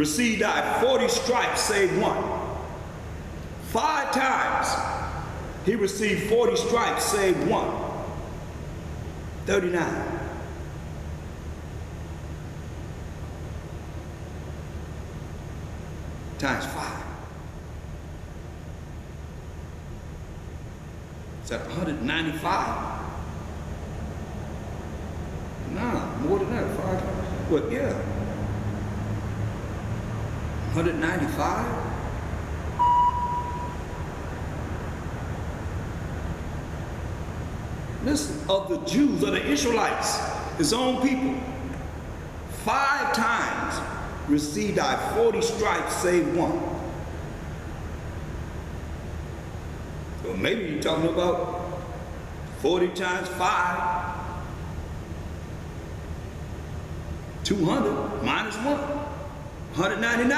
received I 40 stripes, save one. 5 times he received 40 stripes, save one. 39. Times 5. Is that 195? Nah, more than that. 5. Well, yeah. 195? Listen, of the Jews, of the Israelites, his own people, 5 times received I 40 stripes, save one. So maybe you're talking about 40 times 5, 200 minus 1, 199.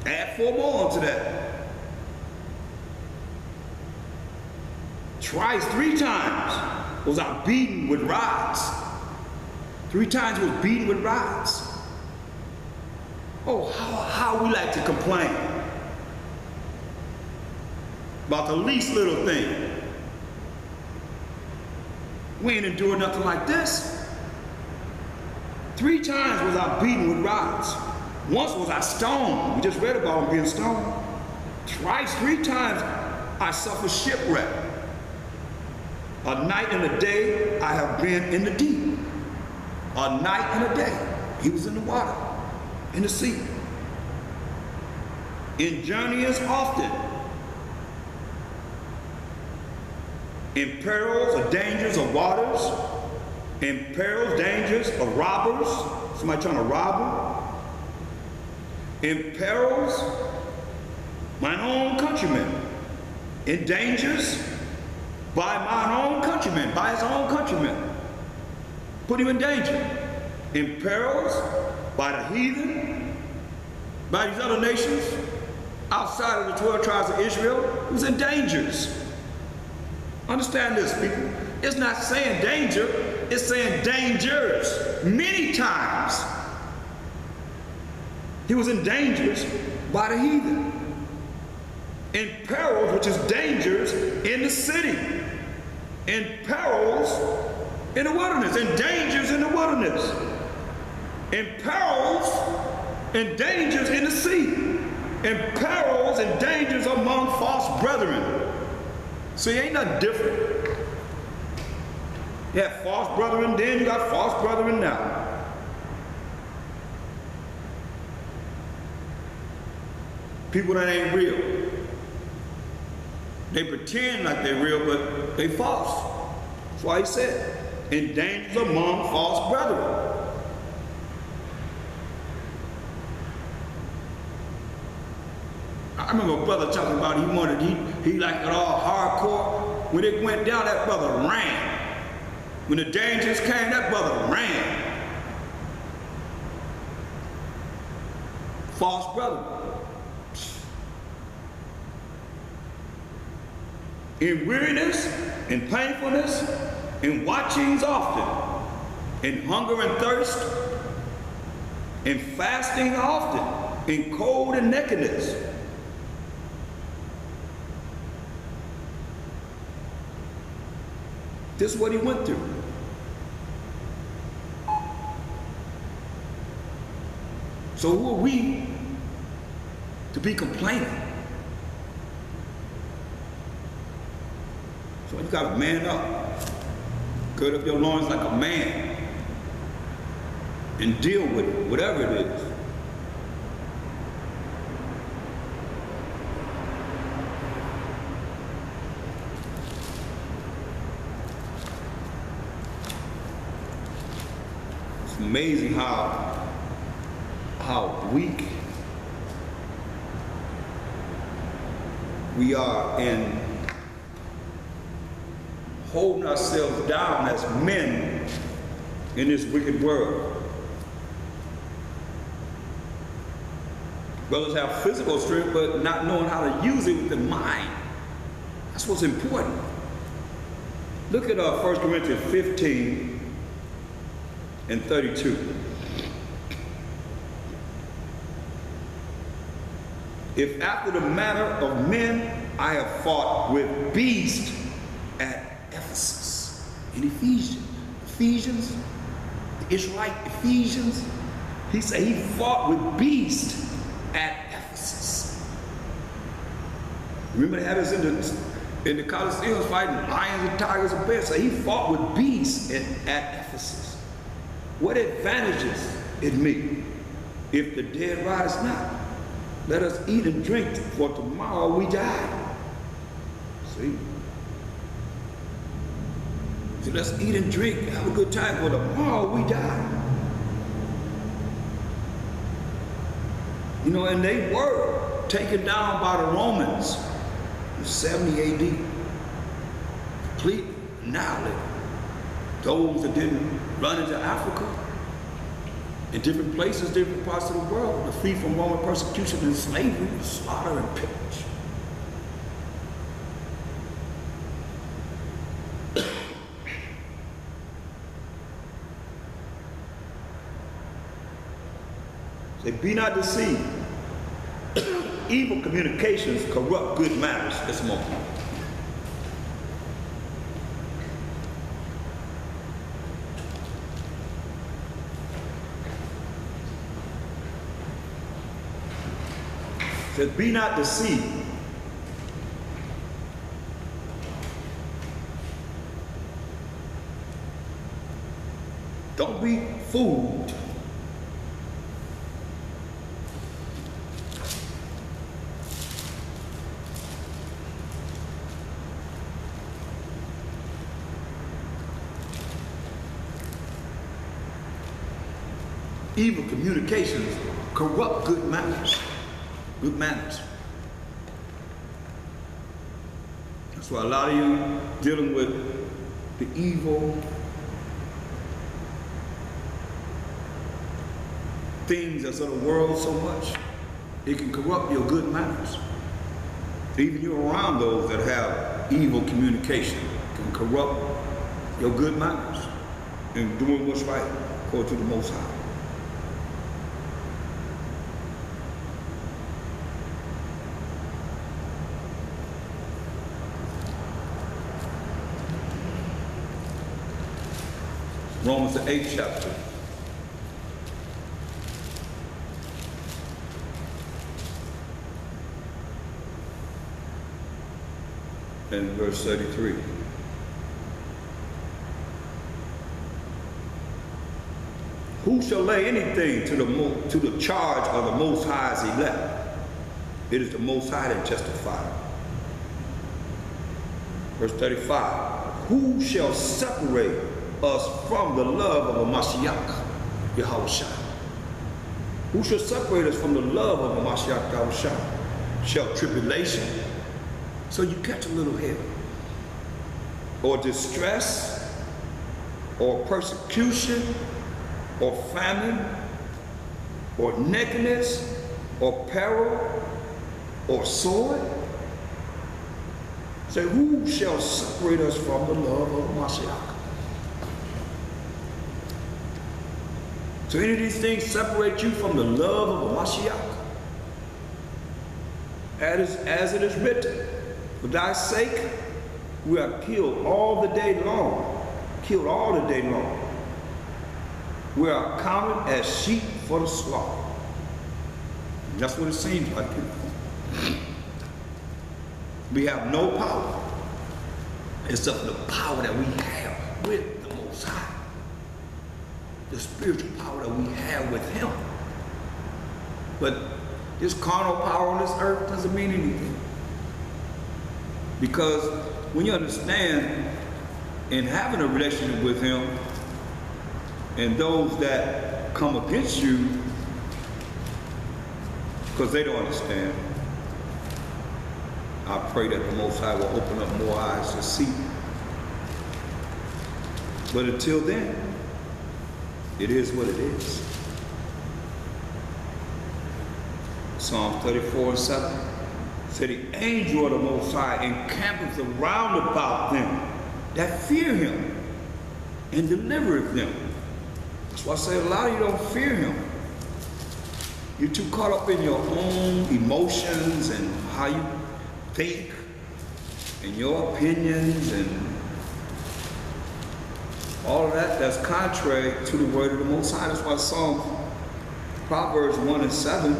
Add 4 more onto that. Twice, 3 times was I beaten with rods. 3 times was beaten with rods. Oh, how we like to complain about the least little thing. We ain't endured nothing like this. 3 times was I beaten with rods. Once was I stoned. We just read about him being stoned. Twice, 3 times I suffered shipwreck. A night and a day I have been in the deep. A night and a day he was in the water, in the sea. In journeyings often. In perils or dangers of waters. In perils, dangers of robbers. Somebody trying to rob him. In perils, mine own countrymen. In dangers, by mine own countrymen, by his own countrymen. Put him in danger. In perils, by the heathen, by these other nations, outside of the 12 tribes of Israel, he was in dangers. Understand this, people. It's not saying danger, it's saying dangers. Many times, he was in dangers by the heathen. In perils, which is dangers in the city. In perils in the wilderness. In dangers in the wilderness. In perils and dangers in the sea. In perils and dangers among false brethren. See, ain't nothing different. You had false brethren then, you got false brethren now. People that ain't real. They pretend like they're real, but they false. That's why he said, in dangers among false brethren. I remember a brother talking about he liked it all hardcore. When it went down, that brother ran. When the dangers came, that brother ran. False brother. In weariness, in painfulness, in watchings often, in hunger and thirst, in fasting often, in cold and nakedness. This is what he went through. So who are we to be complaining? So you gotta man up. Gird up your loins like a man and deal with it, whatever it is. It's amazing how weak we are in holding ourselves down as men in this wicked world. Brothers have physical strength, but not knowing how to use it with the mind. That's what's important. Look at 1 Corinthians 15 and 32. If after the manner of men I have fought with beasts at Ephesus. In Ephesians, the Israelite Ephesians, he said he fought with beasts at Ephesus. Remember they had us in the Colosseum fighting lions and tigers and bears. So he fought with beasts at Ephesus. What advantages it me if the dead rise not? Let us eat and drink, for tomorrow we die. See? So let's eat and drink, have a good time, for tomorrow we die. You know, and they were taken down by the Romans in 70 AD. Completely annihilated. Those that didn't run into Africa, in different places, different parts of the world, to flee from Roman persecution and slavery, slaughter and pillage. Say, be not deceived. Evil communications corrupt good manners. This moment. Says, be not deceived. Don't be fooled. Evil communications corrupt good manners. Good manners. That's why a lot of you dealing with the evil things that's of the world so much. It can corrupt your good manners. Even you're around those that have evil communication can corrupt your good manners and doing what's right according to the Most High. Romans the 8th chapter. And verse 33. Who shall lay anything to the charge of the Most High's elect? It is the Most High that testifies. Verse 35. Who shall separate us from the love of a Mashiach, Yahushua? Who shall separate us from the love of a Mashiach, Yahushua? Shall tribulation, so you catch a little hair, or distress, or persecution, or famine, or nakedness, or peril, or sword? Say, who shall separate us from the love of Mashiach? So any of these things separate you from the love of a Mashiach? As it is written, for thy sake we are killed all the day long. Killed all the day long. We are counted as sheep for the slaughter. And that's what it seems like. We have no power except for the power that we have with the Most High. The spiritual power that we have with Him. But this carnal power on this earth doesn't mean anything. Because when you understand in having a relationship with Him, and those that come against you because they don't understand, I pray that the Most High will open up more eyes to see. But until then, it is what it is. Psalm 34:7 said, the angel of the Most High encampeth around about them that fear Him and delivereth them. That's why I say a lot of you don't fear Him. You're too caught up in your own emotions and how you think and your opinions and all of that that's contrary to the word of the Most High. That's why Proverbs 1 and 7,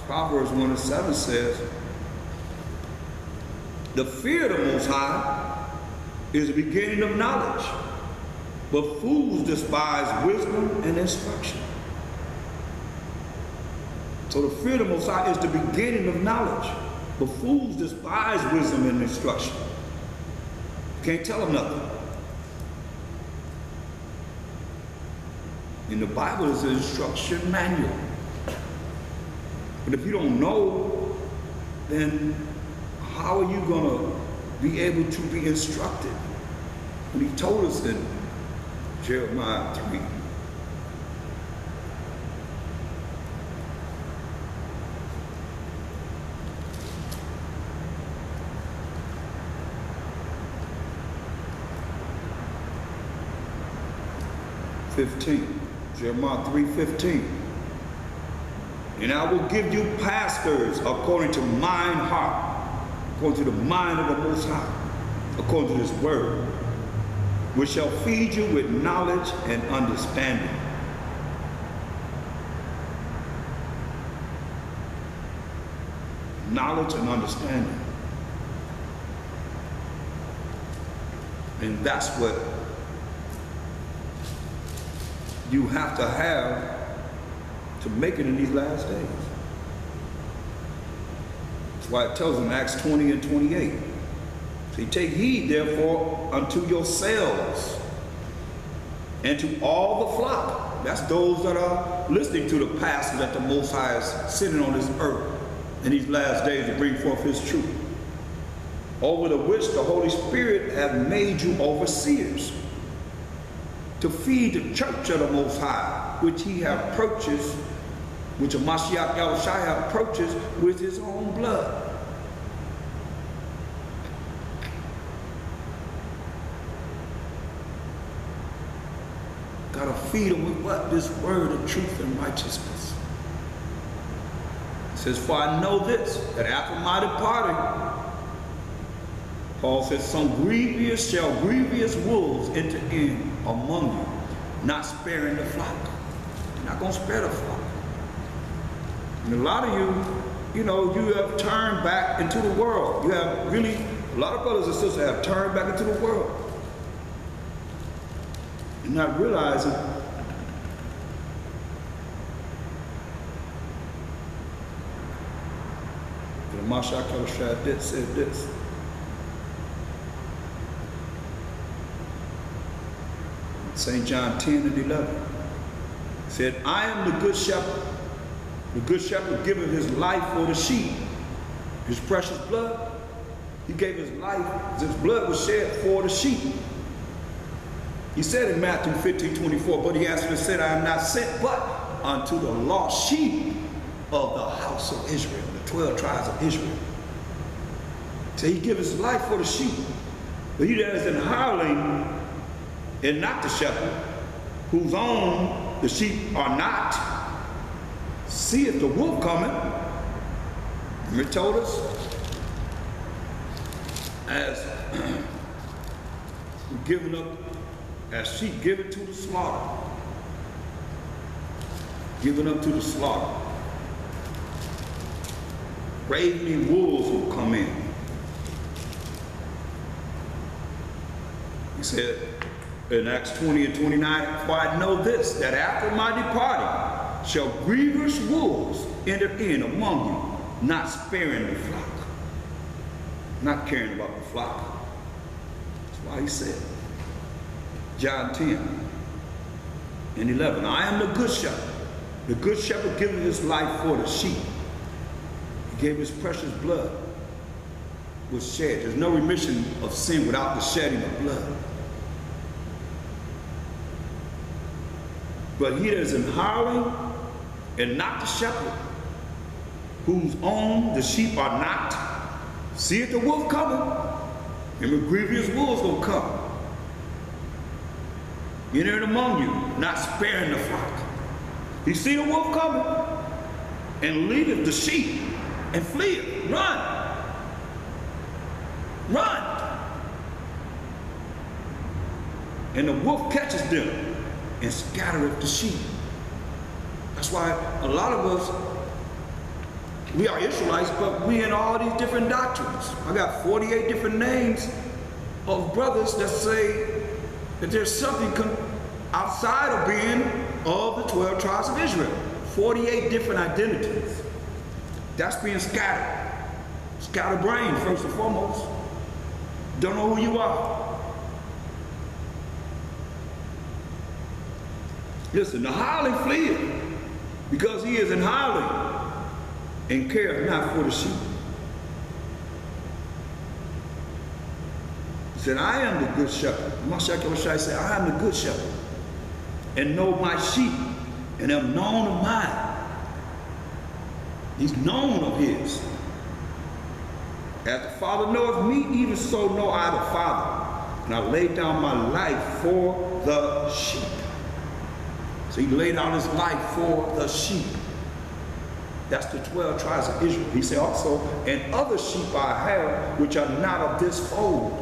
Proverbs 1 and 7 says, the fear of the Most High is the beginning of knowledge, but fools despise wisdom and instruction. So the fear of the Most High is the beginning of knowledge, but fools despise wisdom and instruction. Can't tell them nothing. In the Bible, it's an instruction manual. But if you don't know, then how are you going to be able to be instructed? When he told us in Jeremiah 3, Jeremiah 3:15. And I will give you pastors according to mine heart, according to the mind of the Most High, according to this word, which shall feed you with knowledge and understanding. Knowledge and understanding. And that's what you have to make it in these last days. That's why it tells in Acts 20 and 28. So take heed therefore unto yourselves and to all the flock. That's those that are listening to the pastor that the Most High is sitting on this earth in these last days to bring forth his truth, over the which the Holy Spirit hath made you overseers, to feed the church of the Most High, which he hath purchased, which a Mashiach Yahushua hath purchased with his own blood. Gotta feed them with what? This word of truth and righteousness. It says, for I know this, that after my departing, Paul says, some grievous wolves enter in among you, not sparing the flock. You're not going to spare the flock. And a lot of you, you have turned back into the world. You have really, a lot of brothers and sisters have turned back into the world. You're not realizing that Mashiach Yahushua said this. St. John 10 and 11 said, I am the good shepherd. The good shepherd giveth his life for the sheep. His precious blood, he gave his life, his blood was shed for the sheep. He said in Matthew 15:24, but he answered and said, I am not sent but unto the lost sheep of the house of Israel, the 12 tribes of Israel. So he gives his life for the sheep. But he that is an hireling and not the shepherd, whose own the sheep are not, seeth the wolf coming. Remember it told us, as given up, as sheep given to the slaughter, given up to the slaughter. Ravening wolves will come in. He said, in Acts 20 and 29, for I know this, that after my departing shall grievous wolves enter in among you, not sparing the flock. Not caring about the flock. That's why he said, John 10 and 11, I am the good shepherd. The good shepherd giveth his life for the sheep. He gave his precious blood was shed. There's no remission of sin without the shedding of blood. But he that is an hireling and not the shepherd, whose own the sheep are not, seeth the wolf coming. Remember, grievous wolves will come. Enter among you, not sparing the flock. He see the wolf coming. and leadeth the sheep, and fleeth. Run. Run. And the wolf catches them and scattereth the sheep. That's why a lot of us, we are Israelites, but we in all these different doctrines. I got 48 different names of brothers that say that there's something outside of being of the 12 tribes of Israel. 48 different identities. That's being scattered. Scattered brain, first and foremost. Don't know who you are. Listen, the hireling fleeth, because he is an hireling, and careth not for the sheep. He said, I am the good shepherd. Mashiach said, I am the good shepherd, and know my sheep, and am known of mine. He's known of his. As the Father knoweth me, even so know I the Father. And I lay down my life for the sheep. So he laid down his life for the sheep. That's the 12 tribes of Israel. He said also, and other sheep I have, which are not of this fold.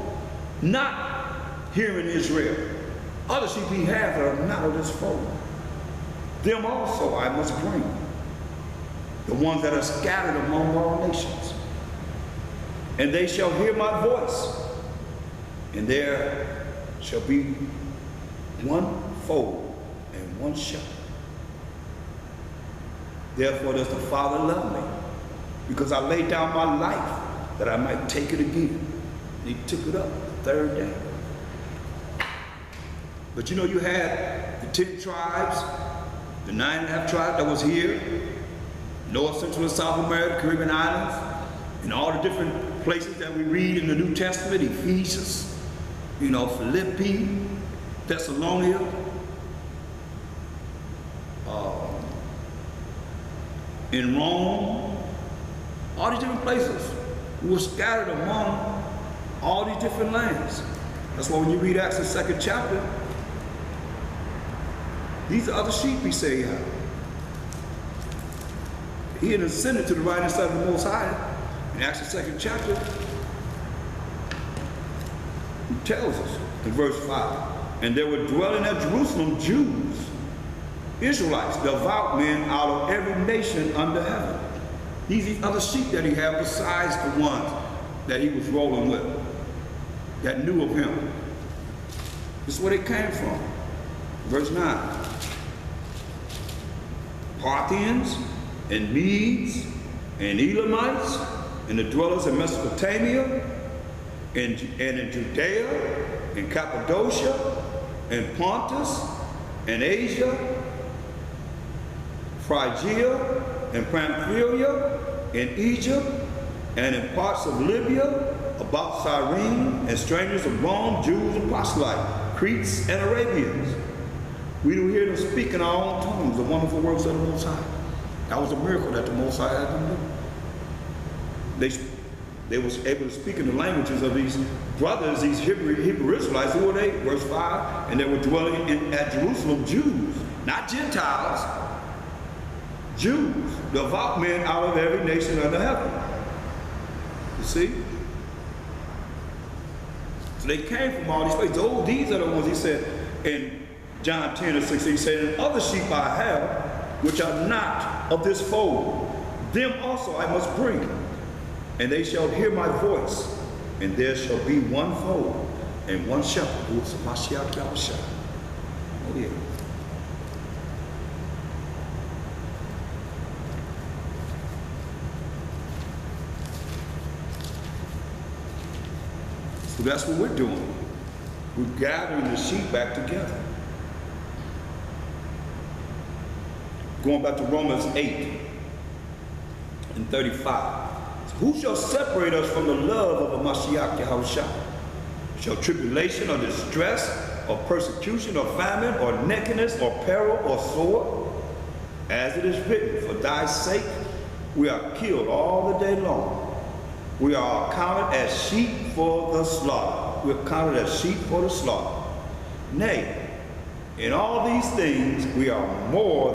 Not here in Israel. Other sheep he has that are not of this fold. Them also I must bring. The ones that are scattered among all nations. And they shall hear my voice. And there shall be one fold and one shepherd. Therefore does the Father love me, because I laid down my life that I might take it again. And he took it up the third day. But you know, you had the 10 tribes, the 9.5 tribes that was here, North, Central, and South America, Caribbean islands, and all the different places that we read in the New Testament, Ephesians, you know, Philippi, Thessalonica, in Rome, all these different places. We were scattered among all these different lands. That's why when you read Acts the 2nd chapter, these are other sheep he said he had. He had ascended to the right hand side of the Most High. In Acts the 2nd chapter, he tells us in verse 5, and there were dwelling at Jerusalem Jews, Israelites, devout men out of every nation under heaven. These are other sheep that he had besides the ones that he was rolling with, that knew of him. This is where they came from. Verse 9. Parthians and Medes and Elamites and the dwellers in Mesopotamia and in Judea and Cappadocia and Pontus and Asia, Phrygia and Pamphylia, in Egypt, and in parts of Libya, about Cyrene, and strangers of Rome, Jews and proselytes, Cretes and Arabians. We do hear them speak in our own tongues, the wonderful works of the Most High. That was a miracle that the Most High had them do. They was able to speak in the languages of these brothers, these Hebrew Israelites. Who were they? Verse 5, and they were dwelling at Jerusalem, Jews, not Gentiles. Jews, devout men out of every nation under heaven. You see? So they came from all these places. Oh, these are the ones he said in John 10 and 16. He said, and other sheep I have, which are not of this fold. Them also I must bring. And they shall hear my voice. And there shall be one fold and one shepherd, who is Mashiach Yahushua. Oh yeah. So that's what we're doing. We're gathering the sheep back together. Going back to Romans 8 and 35. So who shall separate us from the love of a Mashiach Yahushua? Shall tribulation or distress or persecution or famine or nakedness or peril or sword? As it is written, for thy sake we are killed all the day long. We are counted as sheep for the slaughter. We are counted as sheep for the slaughter. Nay, in all these things we are more